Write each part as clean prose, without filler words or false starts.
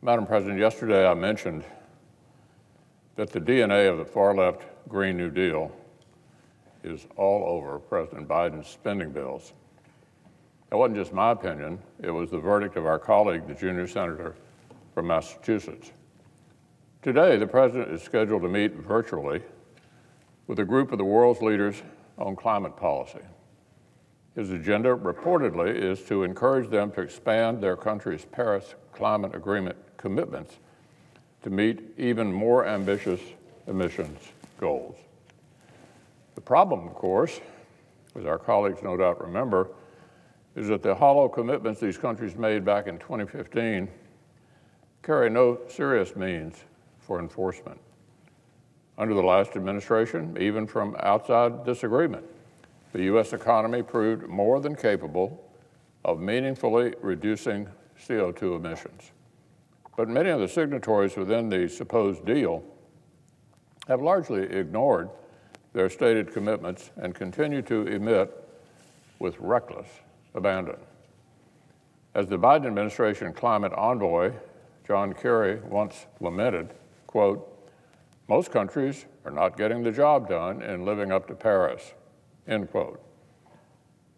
Madam President, yesterday I mentioned that the DNA of the far-left Green New Deal is all over President Biden's spending bills. That wasn't just my opinion. It was the verdict of our colleague, the junior senator from Massachusetts. Today, the president is scheduled to meet virtually with a group of the world's leaders on climate policy. His agenda reportedly is to encourage them to expand their country's Paris Climate Agreement commitments to meet even more ambitious emissions goals. The problem, of course, as our colleagues no doubt remember, is that the hollow commitments these countries made back in 2015 carry no serious means for enforcement. Under the last administration, even from outside disagreement, the U.S. economy proved more than capable of meaningfully reducing CO2 emissions. But many of the signatories within the supposed deal have largely ignored their stated commitments and continue to emit with reckless abandon. As the Biden administration climate envoy, John Kerry, once lamented, quote, "Most countries are not getting the job done in living up to Paris," end quote.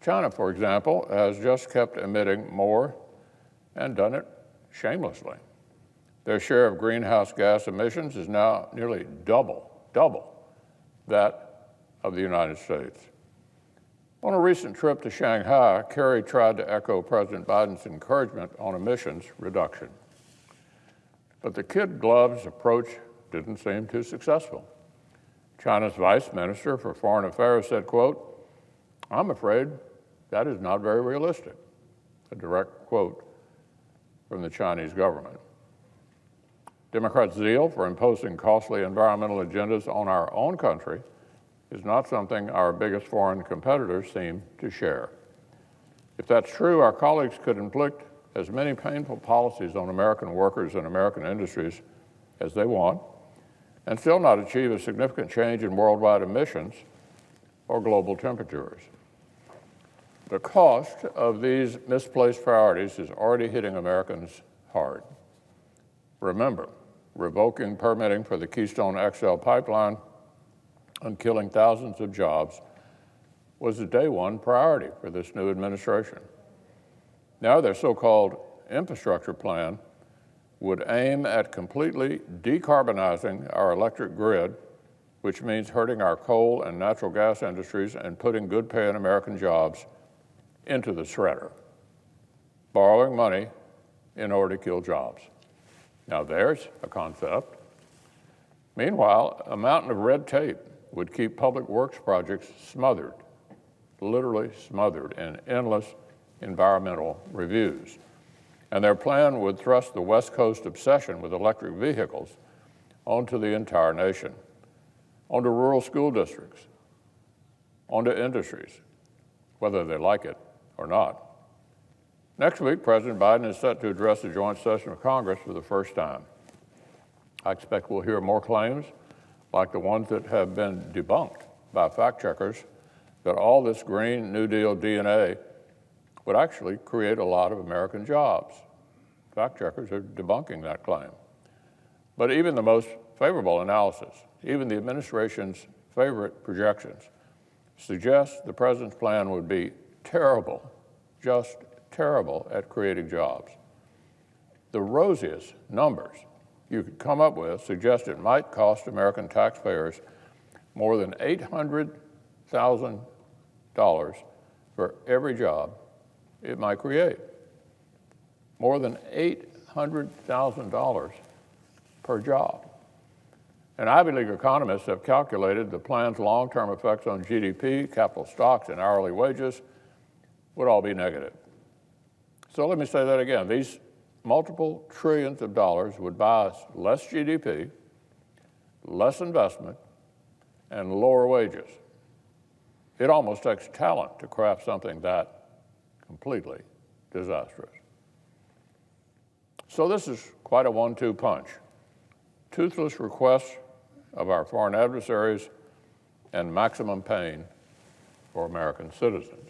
China, for example, has just kept emitting more and done it shamelessly. Their share of greenhouse gas emissions is now nearly double that of the United States. On a recent trip to Shanghai, Kerry tried to echo President Biden's encouragement on emissions reduction. But the kid gloves approach didn't seem too successful. China's Vice Minister for Foreign Affairs said, quote, "I'm afraid that is not very realistic," a direct quote from the Chinese government. Democrats' zeal for imposing costly environmental agendas on our own country is not something our biggest foreign competitors seem to share. If that's true, our colleagues could inflict as many painful policies on American workers and American industries as they want, and still not achieve a significant change in worldwide emissions or global temperatures. The cost of these misplaced priorities is already hitting Americans hard. Remember, revoking permitting for the Keystone XL pipeline and killing thousands of jobs was a day one priority for this new administration. Now their so-called infrastructure plan would aim at completely decarbonizing our electric grid, which means hurting our coal and natural gas industries and putting good-paying American jobs into the shredder, borrowing money in order to kill jobs. Now there's a concept. Meanwhile, a mountain of red tape would keep public works projects smothered, literally smothered, in endless environmental reviews. And their plan would thrust the West Coast obsession with electric vehicles onto the entire nation, onto rural school districts, onto industries, whether they like it or not. Next week, President Biden is set to address the joint session of Congress for the first time. I expect we'll hear more claims like the ones that have been debunked by fact checkers that all this Green New Deal DNA would actually create a lot of American jobs. Fact checkers are debunking that claim. But even the most favorable analysis, even the administration's favorite projections, suggest the president's plan would be terrible, just terrible at creating jobs. The rosiest numbers you could come up with suggest it might cost American taxpayers more than $800,000 for every job it might create. More than $800,000 per job. And Ivy League economists have calculated the plan's long-term effects on GDP, capital stocks, and hourly wages would all be negative. So let me say that again. These multiple trillions of dollars would buy us less GDP, less investment, and lower wages. It almost takes talent to craft something that completely disastrous. So this is quite a 1-2 punch. Toothless requests of our foreign adversaries and maximum pain for American citizens.